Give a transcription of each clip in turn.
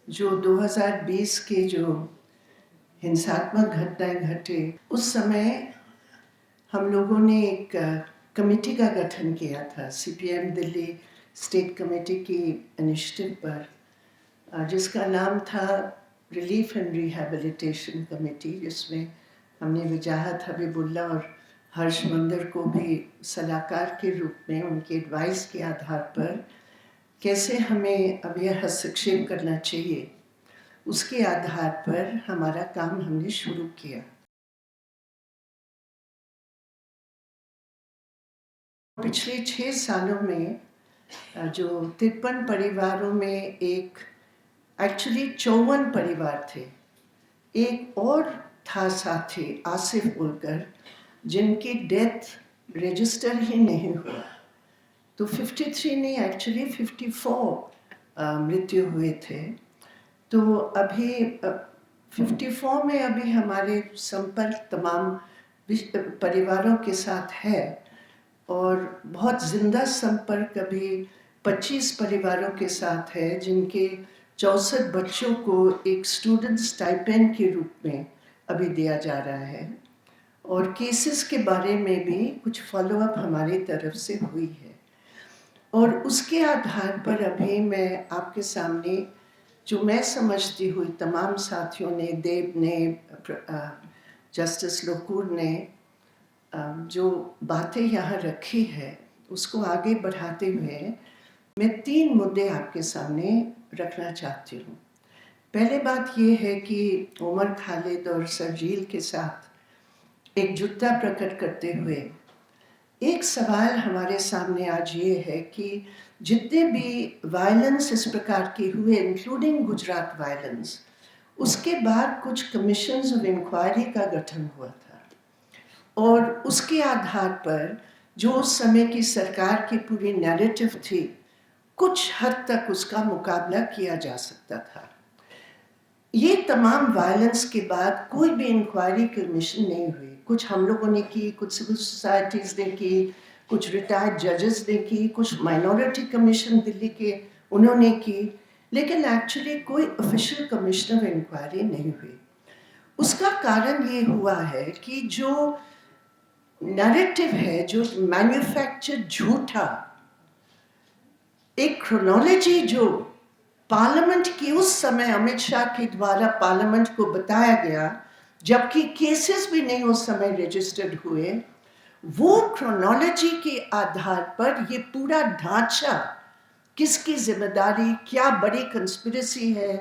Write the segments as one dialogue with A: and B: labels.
A: जो 2020 के जो हिंसात्मक घटनाएं घटे, उस समय हम लोगों ने एक कमेटी का गठन किया था सीपीएम दिल्ली स्टेट कमेटी की इनिशिएटिव पर, जिसका नाम था रिलीफ एंड रिहैबिलिटेशन कमेटी, जिसमें हमने वजाहत हबीबुल्ला और हर्ष मंदिर को भी सलाहकार के रूप में उनके एडवाइस के आधार पर कैसे हमें अब यह हस्तक्षेप करना चाहिए, उसके आधार पर हमारा काम हमने शुरू किया। पिछले 6 सालों में जो 53 परिवारों में एक्चुअली 54 परिवार थे, एक और था साथी आसिफ बोलकर, जिनकी डेथ रजिस्टर ही नहीं हुआ। तो 53 नहीं, एक्चुअली 54 मृत्यु हुए थे। तो अभी 54 में अभी हमारे संपर्क तमाम परिवारों के साथ है और बहुत जिंदा संपर्क अभी 25 परिवारों के साथ है, जिनके 64 बच्चों को एक स्टूडेंट स्टाइपेंड के रूप में अभी दिया जा रहा है। और केसेस के बारे में भी कुछ फॉलोअप हमारी तरफ से हुई है और उसके आधार पर अभी मैं आपके सामने, जो मैं समझती हुई तमाम साथियों ने, देव ने, जस्टिस लोकूर ने जो बातें यहाँ रखी है, उसको आगे बढ़ाते हुए मैं 3 मुद्दे आपके सामने रखना चाहती हूँ। पहले बात ये है कि उमर खालिद और सरजील के साथ एकजुटता प्रकट करते हुए एक सवाल हमारे सामने आज ये है कि जितने भी वायलेंस इस प्रकार के हुए, इंक्लूडिंग गुजरात वायलेंस, उसके बाद कुछ कमीशंस ऑफ इंक्वायरी का गठन हुआ था और उसके आधार पर जो उस समय की सरकार की पूरी नैरेटिव थी, कुछ हद तक उसका मुकाबला किया जा सकता था। ये तमाम वायलेंस के बाद कोई भी इंक्वायरी कमीशन नहीं हुई। कुछ हम लोगों ने की, कुछ सिविल सोसाइटीज़ ने की, कुछ रिटायर्ड जजेस ने की, कुछ माइनॉरिटी कमीशन दिल्ली के उन्होंने की, लेकिन एक्चुअली कोई ऑफिशियल कमीशन ऑफ इंक्वायरी नहीं हुई। उसका कारण ये हुआ है कि जो नैरेटिव है, जो मैन्युफैक्चर्ड झूठा एक क्रोनोलॉजी जो पार्लियामेंट की उस समय अमित शाह के द्वारा पार्लियामेंट को बताया गया, जबकि केसेस भी नहीं उस समय रजिस्टर्ड हुए, वो क्रोनोलॉजी के आधार पर ये पूरा ढांचा, किसकी जिम्मेदारी, क्या बड़ी कंस्पिरेसी है,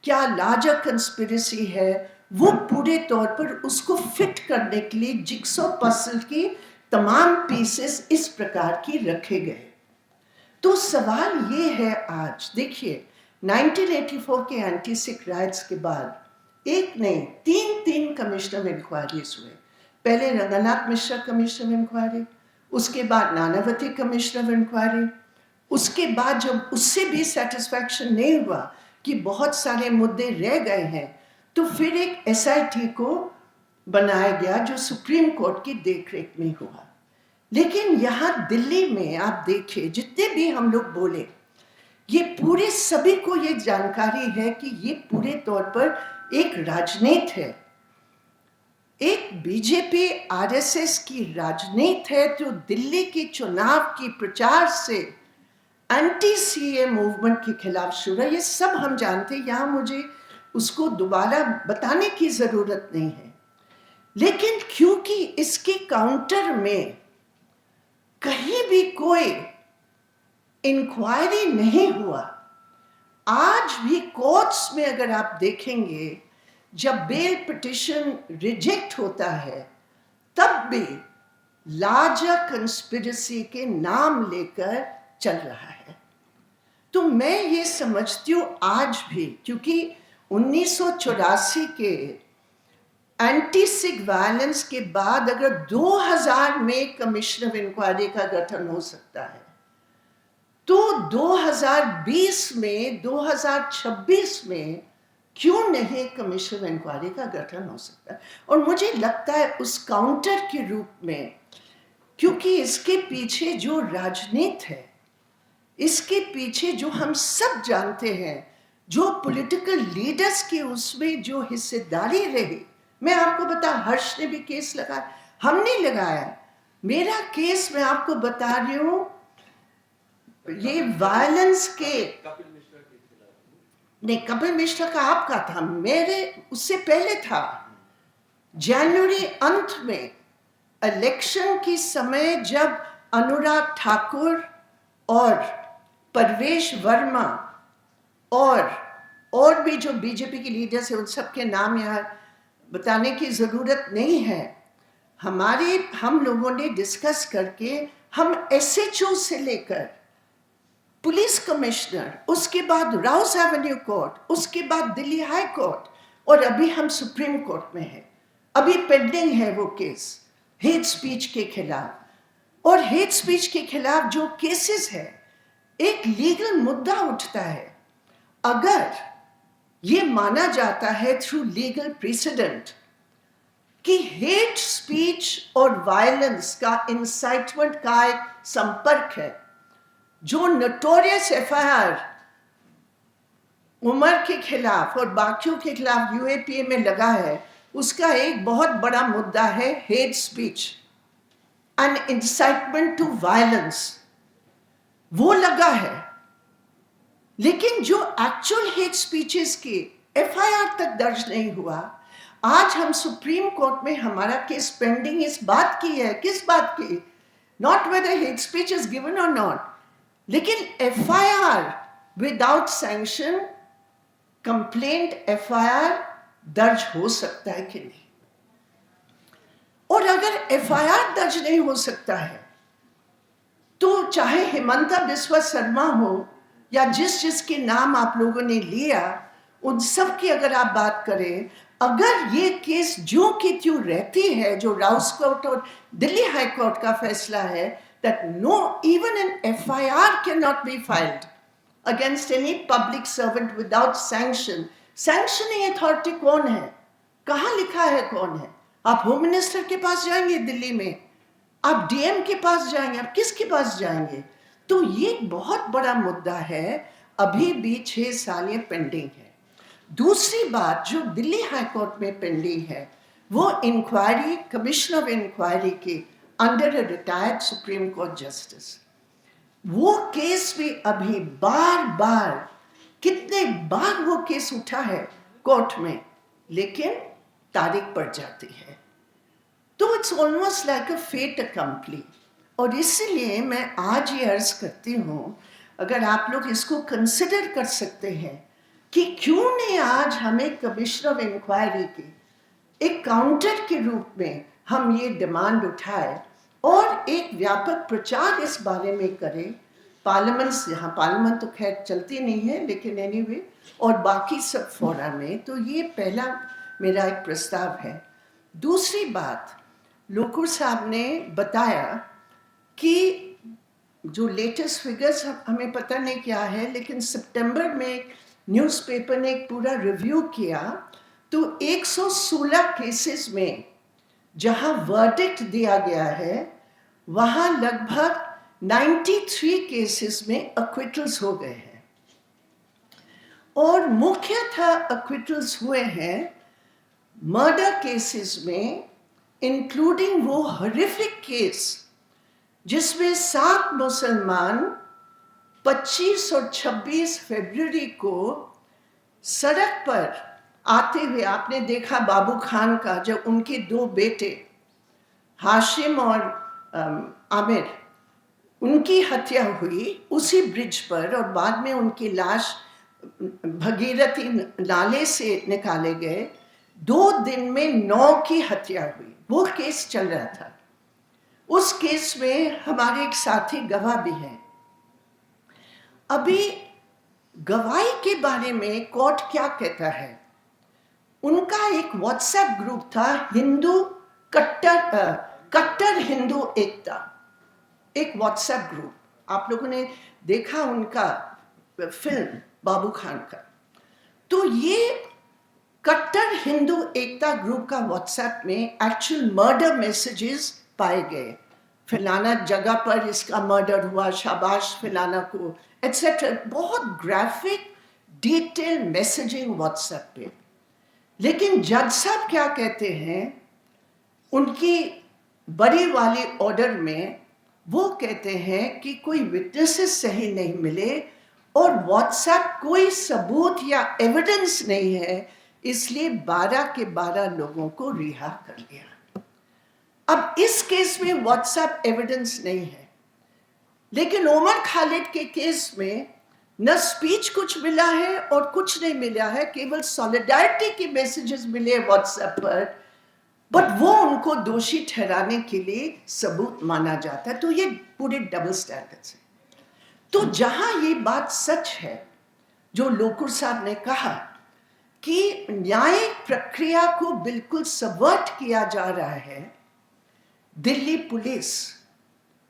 A: क्या लार्जर कंस्पिरेसी है, वो पूरे तौर पर उसको फिट करने के लिए जिक्सॉ पजल की तमाम पीसेस इस प्रकार की रखे गए। तो सवाल ये है, आज देखिए 1984 के एंटी सिख राइट्स के बाद एक नहीं, तीन कमीशन ऑफ इंक्वायरीज हुए। पहले Ranganath Mishra commission of inquiry, उसके बाद नानावती कमीशन ऑफ इंक्वायरी, उसके बाद जब उससे भी सेटिस्फैक्शन नहीं हुआ कि बहुत सारे मुद्दे रह गए हैं, तो फिर एक एसआईटी को बनाया गया जो सुप्रीम कोर्ट की देखरेख में हुआ। लेकिन यहाँ दिल्ली में आप देखिए, जितने भी हम लोग बोले, ये पूरे सभी को ये जानकारी है कि ये पूरे तौर पर एक राजनीति है, एक बीजेपी आरएसएस की राजनीति है, जो दिल्ली के चुनाव की प्रचार से एंटी सीए मूवमेंट के खिलाफ शुरू है। ये सब हम जानते हैं, यहाँ मुझे उसको दोबारा बताने की जरूरत नहीं है। लेकिन क्योंकि इसके काउंटर में कहीं भी कोई इंक्वायरी नहीं हुआ, आज भी कोर्ट्स में अगर आप देखेंगे, जब बेल पिटिशन रिजेक्ट होता है, तब भी लार्जर कंस्पिरेसी के नाम लेकर चल रहा है। तो मैं ये समझती हूँ आज भी, क्योंकि 1984 के एंटी सिख वायलेंस के बाद अगर 2000 में कमीशन ऑफ इंक्वायरी का गठन हो सकता है, तो 2020 में, 2026 में क्यों नहीं कमीशन ऑफ इंक्वायरी का गठन हो सकता है? और मुझे लगता है उस काउंटर के रूप में, क्योंकि इसके पीछे जो राजनीति है, इसके पीछे जो हम सब जानते हैं, जो पॉलिटिकल लीडर्स की उसमें जो हिस्सेदारी रही, मैं आपको बता, हर्ष ने भी केस लगाया, हमने लगाया। मेरा केस मैं आपको बता रही हूँ, ये वायलेंस के नहीं, कपिल मिश्रा का आपका था, मेरे उससे पहले था। जनवरी अंत में इलेक्शन की समय जब अनुराग ठाकुर और परवेश वर्मा और भी जो बीजेपी के लीडर्स हैं, उन सब के नाम यहाँ बताने की ज़रूरत नहीं है। हम लोगों ने डिस्कस करके, हम एसएचओ से लेकर पुलिस कमिश्नर, उसके बाद राउस एवेन्यू कोर्ट, उसके बाद दिल्ली हाई कोर्ट, और अभी हम सुप्रीम कोर्ट में हैं। अभी पेंडिंग है वो केस हेट स्पीच के खिलाफ। और हेट स्पीच के खिलाफ जो केसेस है, एक लीगल मुद्दा उठता है। अगर ये माना जाता है थ्रू लीगल प्रेसिडेंट कि हेट स्पीच और वायलेंस का इंसाइटमेंट का एक संपर्क है, जो नोटोरियस एफआईआर उमर के खिलाफ और बाकियों के खिलाफ यूएपीए में लगा है, उसका एक बहुत बड़ा मुद्दा है hate speech and incitement to violence, वो लगा है। लेकिन जो एक्चुअल हेट स्पीचेस के एफआईआर तक दर्ज नहीं हुआ। आज हम सुप्रीम कोर्ट में हमारा केस पेंडिंग इस बात की है, किस बात की, not whether hate speech is given और नॉट, लेकिन FIR without sanction complaint FIR दर्ज हो सकता है कि नहीं। और अगर एफआईआर दर्ज नहीं हो सकता है तो चाहे हिमंता बिस्वा शर्मा हो या जिसके नाम आप लोगों ने लिया, उन सब की अगर आप बात करें, अगर ये केस जो की त्यों रहती है, जो राउस कोर्ट और दिल्ली हाई कोर्ट का फैसला है that no, even an FIR cannot be filed against any public servant without sanction. Sanctioning authority कौन है, कहाँ लिखा है कौन है? आप होम मिनिस्टर के पास जाएंगे दिल्ली में, आप डीएम के पास जाएंगे, आप किसके पास जाएंगे? तो ये बहुत बड़ा मुद्दा है, अभी भी 6 साल ये पेंडिंग है। दूसरी बात जो दिल्ली हाई कोर्ट में पेंडिंग है, वो इंक्वायरी, कमीशन ऑफ इंक्वायरी के under a retired supreme court justice, वो केस भी अभी बार बार, कितने बार वो केस उठा है कोर्ट में, लेकिन तारीख पड़ जाती है। तो it's almost like a fait accompli. और इसलिए मैं आज ये अर्ज करती हूँ, अगर आप लोग इसको कंसिडर कर सकते हैं कि क्यों नहीं आज हमें कमिश्नर ऑफ इंक्वायरी की एक काउंटर के रूप में हम ये डिमांड उठाए और एक व्यापक प्रचार इस बारे में करें। पार्लियामेंट, यहाँ पार्लियामेंट तो खैर चलती नहीं है, लेकिन एनीवे, और बाकी सब फोरम में, तो ये पहला मेरा एक प्रस्ताव है। दूसरी बात, लोकुर साहब ने बताया कि जो लेटेस्ट फिगर्स हमें पता नहीं क्या है, लेकिन सितंबर में न्यूज़पेपर ने एक पूरा रिव्यू किया, तो 116 केसेस में जहां वर्डिक्ट दिया गया है, वहां लगभग 93 केसेस में अक्विटल्स हो गए हैं। और मुख्यतः अक्विटल्स हुए हैं मर्डर केसेस में, इंक्लूडिंग वो हॉरिफिक केस जिसमें 7 मुसलमान 25 और 26 फरवरी को सड़क पर आते हुए, आपने देखा बाबू खान का, जब उनके 2 बेटे हाशिम और आमिर, उनकी हत्या हुई उसी ब्रिज पर, और बाद में उनकी लाश भगीरथी नाले से निकाले गए। 2 दिन में 9 की हत्या हुई, वो केस चल रहा था। उस केस में हमारे एक साथी गवाह भी हैं। अभी गवाही के बारे में कोर्ट क्या कहता है, उनका एक व्हाट्सएप ग्रुप था, हिंदू कट्टर हिंदू एकता, एक व्हाट्सएप ग्रुप। आप लोगों ने देखा उनका फिल्म बाबू खान का। तो ये कट्टर हिंदू एकता ग्रुप का व्हाट्सएप में एक्चुअल मर्डर मैसेजेस पाए गए, फलाना जगह पर इसका मर्डर हुआ, शाबाश फलाना को, एटसेट्रा। बहुत ग्राफिक डिटेल मैसेजिंग व्हाट्सएप पे। लेकिन जज साहब क्या कहते हैं, उनकी बड़ी वाली ऑर्डर में वो कहते हैं कि कोई विटनेसेस सही नहीं मिले और व्हाट्सएप कोई सबूत या एविडेंस नहीं है, इसलिए 12 के 12 लोगों को रिहा कर दिया। अब इस केस में व्हाट्सएप एविडेंस नहीं है, लेकिन उमर खालिद के केस में न स्पीच कुछ मिला है और कुछ नहीं मिला है, केवल सॉलिडारिटी के मैसेजेस मिले व्हाट्सएप पर, बट वो उनको दोषी ठहराने के लिए सबूत माना जाता है। तो ये पूरे डबल स्टैंडर्ड्स है। तो जहां ये बात सच है जो लोकुर साहब ने कहा कि न्यायिक प्रक्रिया को बिल्कुल सबवर्ट किया जा रहा है, दिल्ली पुलिस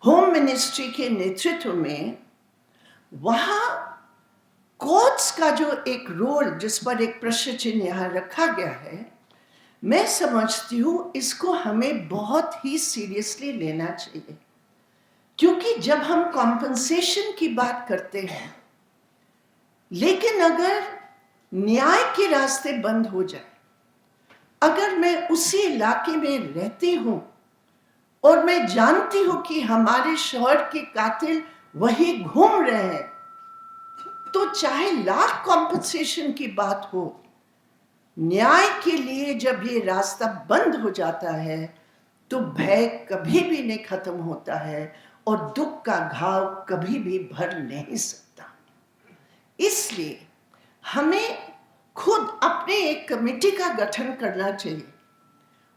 A: होम मिनिस्ट्री के नेतृत्व में वहां कोर्ट्स का जो एक रोल, जिस पर एक प्रश्न चिन्ह यहां रखा गया है, मैं समझती हूं इसको हमें बहुत ही सीरियसली लेना चाहिए। क्योंकि जब हम कॉम्पनसेशन की बात करते हैं, लेकिन अगर न्याय के रास्ते बंद हो जाए, अगर मैं उसी इलाके में रहती हूं और मैं जानती हूं कि हमारे शहर के कातिल वही घूम रहे हैं, तो चाहे लाख कॉम्पनसेशन की बात हो, न्याय के लिए जब ये रास्ता बंद हो जाता है तो भय कभी भी नहीं खत्म होता है और दुख का घाव कभी भी भर नहीं सकता। इसलिए हमें खुद अपने एक कमेटी का गठन करना चाहिए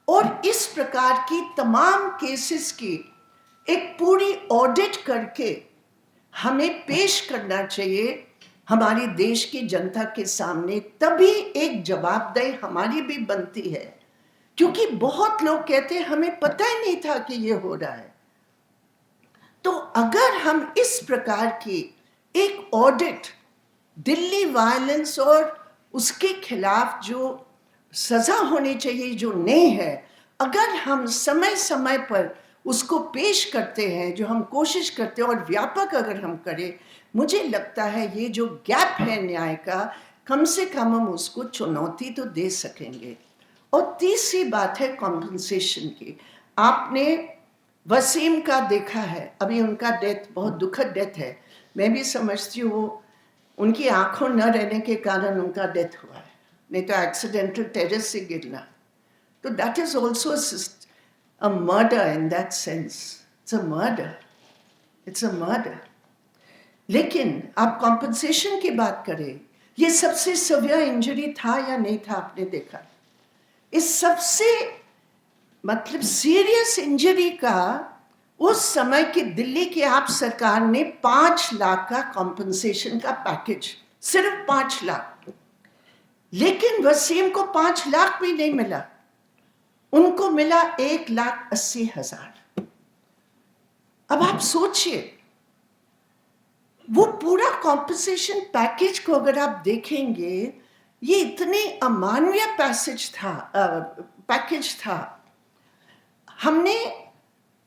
A: और इस प्रकार की तमाम केसेस की एक पूरी ऑडिट करके हमें पेश करना चाहिए हमारी देश की जनता के सामने। तभी एक जवाबदेही हमारी भी बनती है, क्योंकि बहुत लोग कहते हैं हमें पता ही नहीं था कि ये हो रहा है। तो अगर हम इस प्रकार की एक ऑडिट, दिल्ली वायलेंस और उसके खिलाफ जो सजा होनी चाहिए जो नहीं है, अगर हम समय समय पर उसको पेश करते हैं, जो हम कोशिश करते हैं, और व्यापक अगर हम करें, मुझे लगता है ये जो गैप है न्याय का, कम से कम हम उसको चुनौती तो दे सकेंगे। और तीसरी बात है कॉम्पनसेशन की। आपने वसीम का देखा है, अभी उनका डेथ बहुत दुखद डेथ है। मैं भी समझती हूँ उनकी आंखों न रहने के कारण उनका डेथ हुआ है, नहीं तो एक्सीडेंटल टेरेस से गिरना। तो that is also a murder in that sense. It's a murder. It's a murder. लेकिन आप कॉम्पनसेशन की बात करें, ये सबसे सिवियर इंजरी था या नहीं था, आपने देखा। इस सबसे मतलब सीरियस इंजरी का उस समय की दिल्ली की आप सरकार ने 5 लाख का कॉम्पनसेशन का पैकेज, सिर्फ 5 लाख, लेकिन वसीम को 5 लाख भी नहीं मिला, उनको मिला 1,80,000। अब आप सोचिए, वो पूरा कॉम्पनसेशन पैकेज को अगर आप देखेंगे, ये इतने अमानवीय पैकेज था। हमने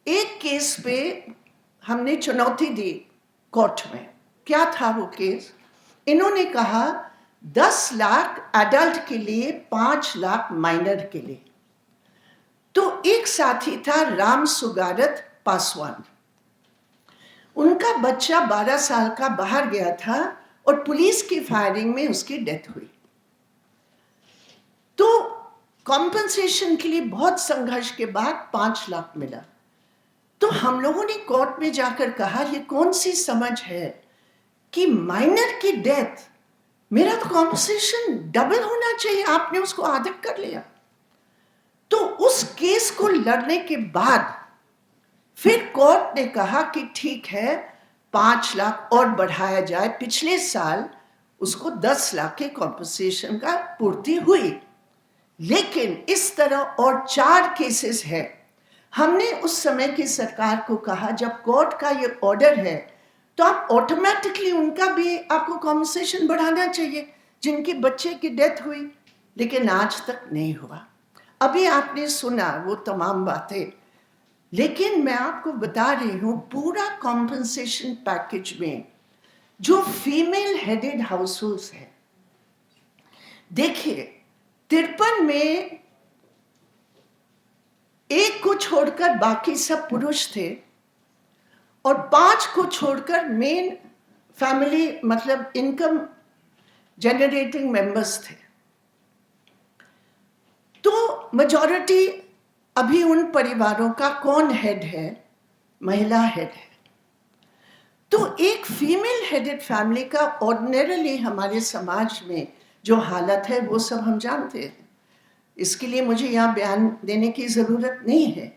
A: एक केस पे हमने चुनौती दी कोर्ट में। क्या था वो केस? इन्होंने कहा 10 लाख एडल्ट के लिए, 5 लाख माइनर के लिए। तो एक साथी था राम सुगारत पासवान, उनका बच्चा 12 साल का बाहर गया था और पुलिस की फायरिंग में उसकी डेथ हुई। तो कॉम्पनसेशन के लिए बहुत संघर्ष के बाद 5 लाख मिला। तो हम लोगों ने कोर्ट में जाकर कहा, ये कौन सी समझ है कि माइनर की डेथ, मेरा तो कॉम्पनसेशन डबल होना चाहिए, आपने उसको आधा कर लिया। तो उस केस को लड़ने के बाद फिर कोर्ट ने कहा कि ठीक है, 5 लाख और बढ़ाया जाए। पिछले साल उसको 10 लाख के कॉम्पनसेशन का पूर्ति हुई। लेकिन इस तरह और 4 केसेस है। हमने उस समय की सरकार को कहा, जब कोर्ट का ये ऑर्डर है तो आप ऑटोमेटिकली उनका भी आपको कॉम्पनसेशन बढ़ाना चाहिए जिनके बच्चे की डेथ हुई, लेकिन आज तक नहीं हुआ। अभी आपने सुना वो तमाम बातें, लेकिन मैं आपको बता रही हूँ पूरा कॉम्पनसेशन पैकेज में जो फीमेल हेडेड हाउसहोल्ड्स है, देखिए 53 में एक को छोड़कर बाकी सब पुरुष थे और 5 को छोड़कर मेन फैमिली मतलब इनकम जनरेटिंग मेंबर्स थे। तो मेजॉरिटी अभी उन परिवारों का कौन हेड है? महिला हेड है। तो एक फीमेल हेडेड फैमिली का ऑर्डिनरली हमारे समाज में जो हालत है वो सब हम जानते हैं, इसके लिए मुझे यहाँ बयान देने की ज़रूरत नहीं है।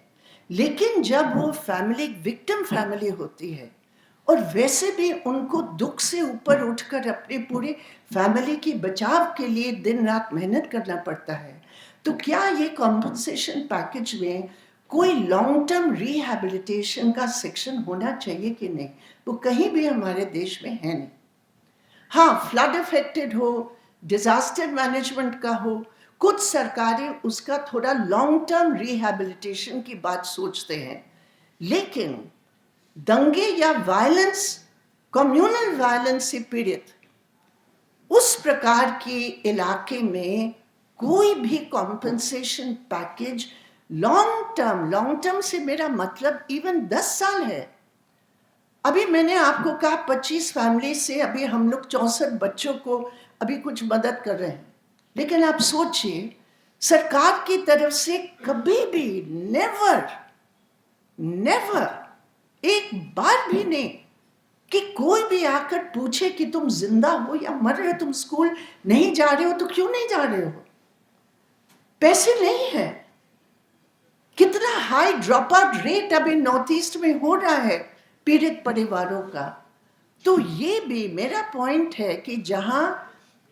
A: लेकिन जब वो फैमिली विक्टिम फैमिली होती है और वैसे भी उनको दुख से ऊपर उठकर अपने पूरे फैमिली की बचाव के लिए दिन रात मेहनत करना पड़ता है, तो क्या ये कॉम्पनसेशन पैकेज में कोई लॉन्ग टर्म रिहैबिलिटेशन का सेक्शन होना चाहिए कि नहीं? वो कहीं भी हमारे देश में है नहीं। हाँ, फ्लड अफेक्टेड हो, डिजास्टर मैनेजमेंट का हो, कुछ सरकारें उसका थोड़ा लॉन्ग टर्म रिहैबिलिटेशन की बात सोचते हैं, लेकिन दंगे या वायलेंस, कम्युनल वायलेंस से पीड़ित उस प्रकार के इलाके में कोई भी कॉम्पनसेशन पैकेज लॉन्ग टर्म से मेरा मतलब इवन 10 साल है। अभी मैंने आपको कहा 25 फैमिली से अभी हम लोग 64 बच्चों को अभी कुछ मदद कर रहे हैं, लेकिन आप सोचिए सरकार की तरफ से कभी भी नेवर एक बार भी नहीं कि कोई भी आकर पूछे कि तुम जिंदा हो या मर रहे हो, तुम स्कूल नहीं जा रहे हो तो क्यों नहीं जा रहे हो? पैसे नहीं है। कितना हाई ड्रॉप आउट रेट अभी नॉर्थ ईस्ट में हो रहा है पीड़ित परिवारों का। तो ये भी मेरा पॉइंट है कि जहां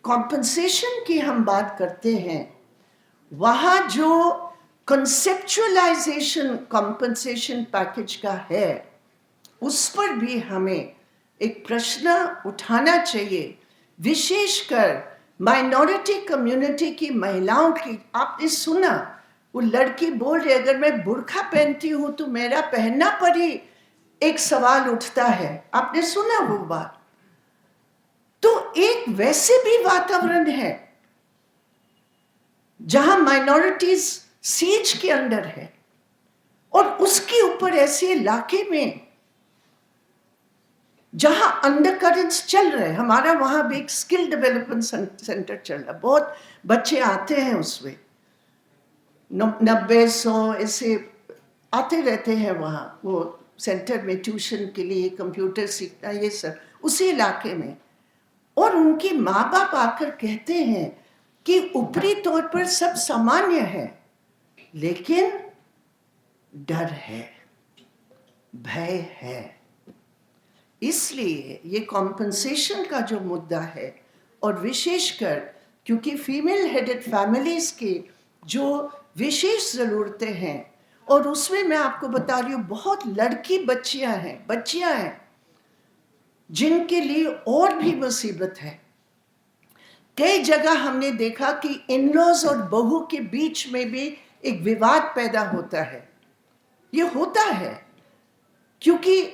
A: कॉम्पनसेशन की हम बात करते हैं, वहां जो कंसेप्चुअलाइजेशन कॉम्पनसेशन पैकेज का है उस पर भी हमें एक प्रश्न उठाना चाहिए, विशेषकर माइनॉरिटी कम्युनिटी की महिलाओं की। आपने सुना वो लड़की बोल रही, अगर मैं बुर्खा पहनती हूं तो मेरा पहनना पर ही एक सवाल उठता है। आपने सुना वो बात? तो एक वैसे भी वातावरण है जहां माइनॉरिटीज सीज के अंदर है और उसके ऊपर ऐसे इलाके में जहां अंडरकरेंट्स चल रहे हैं। हमारा वहां भी एक स्किल डेवलपमेंट सेंटर चल रहा है, बहुत बच्चे आते हैं उसमें, 90-100 ऐसे आते रहते हैं वहाँ वो सेंटर में ट्यूशन के लिए, कंप्यूटर सीखना, ये सब उसी इलाके में। और उनके माँ बाप आकर कहते हैं कि ऊपरी तौर पर सब सामान्य है, लेकिन डर है, भय है। इसलिए ये कॉम्पनसेशन का जो मुद्दा है, और विशेषकर क्योंकि फीमेल हेडेड फैमिलीज के जो विशेष ज़रूरतें हैं, और उसमें मैं आपको बता रही हूँ बहुत लड़की बच्चियां हैं जिनके लिए और भी मुसीबत है। कई जगह हमने देखा कि इन-लॉज और बहू के बीच में भी एक विवाद पैदा होता है। ये होता है क्योंकि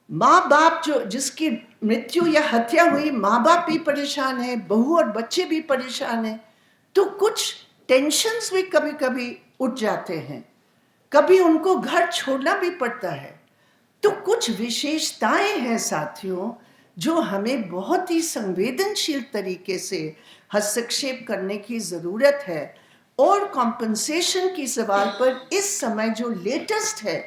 A: माँ बाप जो जिसकी मृत्यु या हत्या हुई, माँ बाप भी परेशान है, बहू और बच्चे भी परेशान हैं, तो कुछ टेंशन्स भी कभी कभी उठ जाते हैं, कभी उनको घर छोड़ना भी पड़ता है। तो कुछ विशेषताएं हैं साथियों जो हमें बहुत ही संवेदनशील तरीके से हस्तक्षेप करने की ज़रूरत है। और कॉम्पनसेशन की सवाल पर इस समय जो लेटेस्ट है,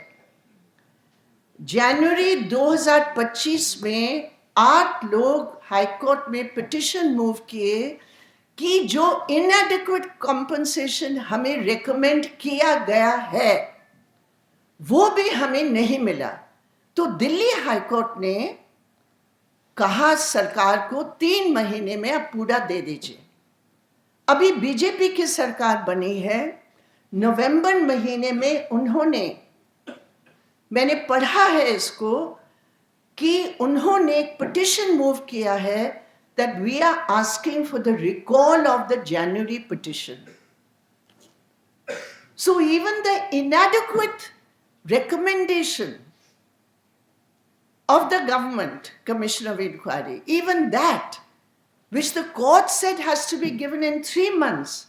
A: जनवरी 2025 में 8 लोग हाईकोर्ट में पिटिशन मूव किए कि जो इनएडिक्वेट कॉम्पनसेशन हमें रिकमेंड किया गया है वो भी हमें नहीं मिला। तो दिल्ली हाईकोर्ट ने कहा सरकार को 3 महीने में आप पूरा दे दीजिए। अभी बीजेपी की सरकार बनी है, नवंबर महीने में उन्होंने, मैंने पढ़ा है इसको, कि उन्होंने एक पिटिशन मूव किया है that we are asking for the recall of the January petition. So even the inadequate recommendation of the government commission of inquiry, even that which the court said has to be given in 3 months.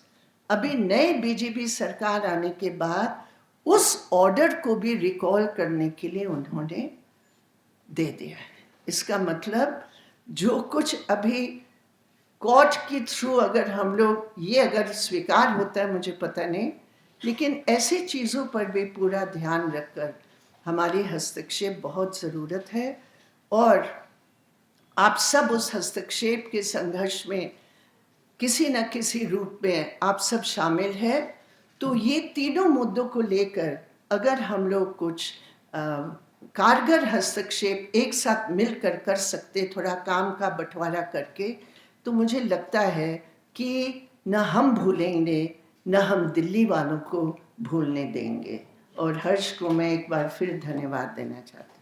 A: अभी नए BJP सरकार आने के बाद उस order को भी recall करने के लिए उन्होंने दे दिया है। इसका मतलब जो कुछ अभी कोर्ट के थ्रू अगर हम लोग ये अगर स्वीकार होता है मुझे पता नहीं, लेकिन ऐसे चीज़ों पर भी पूरा ध्यान रखकर हमारी हस्तक्षेप बहुत ज़रूरत है। और आप सब उस हस्तक्षेप के संघर्ष में किसी न किसी रूप में आप सब शामिल हैं। तो ये तीनों मुद्दों को लेकर अगर हम लोग कुछ कारगर हस्तक्षेप एक साथ मिलकर कर सकते, थोड़ा काम का बंटवारा करके, तो मुझे लगता है कि न हम भूलेंगे न हम दिल्ली वालों को भूलने देंगे। और हर्ष को मैं एक बार फिर धन्यवाद देना चाहती हूँ।